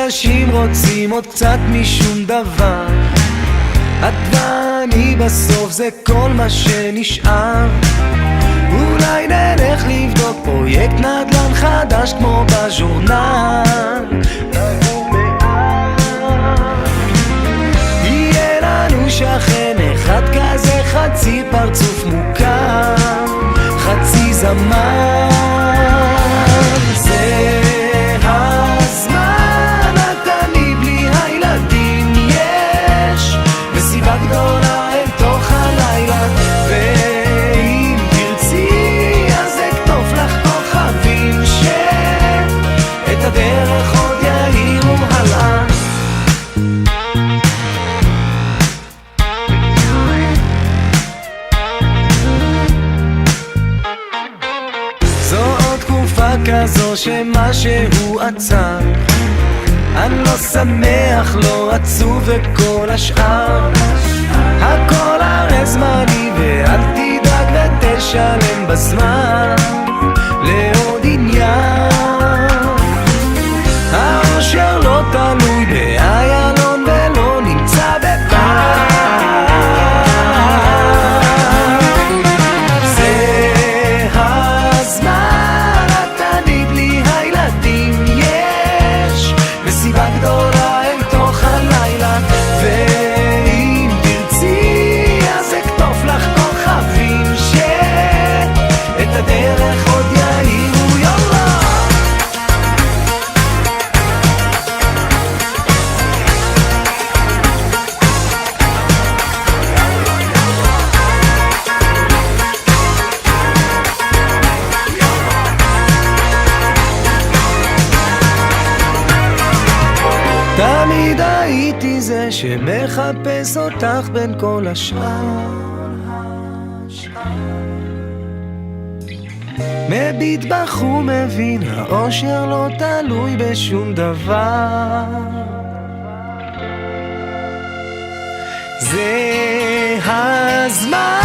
אנשים רוצים עוד קצת משום דבר, את ואני בסוף זה כל מה שנשאר. אולי נלך לבדוק פרויקט נדל"ן חדש כמו בז'ורנל, יהיה לנו שכן אחד כזה, חצי פרצוף מוכר, חצי זמן. זה הזמן, אני בלי הילדים, יש מסיבה גדולה אל תוך הלילה, ואם תרצי אז אכתוב לך כוכבים שאת הדרך עוד יאירו הלאה. זו עוד תקופה כזו שמשהו עצר, אני לא שמח, לא עצוב וכל השאר, הכל הרי זמני ואל תדאג ותשלם בזמן לעוד עניין. האושר לא תלוי באיילון ולא נמצא בבית, זה הזמן, אני בלי הילדים, יש מסיבה גדולה אל תוך הלילה, ואם תרצי אז אכתוב לך כוכבים שאת הדרך עוד יאירו יאללה. תמיד הייתי זה שמחפש אותך בין כל השאר, מביט בך ומבין, האושר לא תלוי בשום דבר, זה הזמן.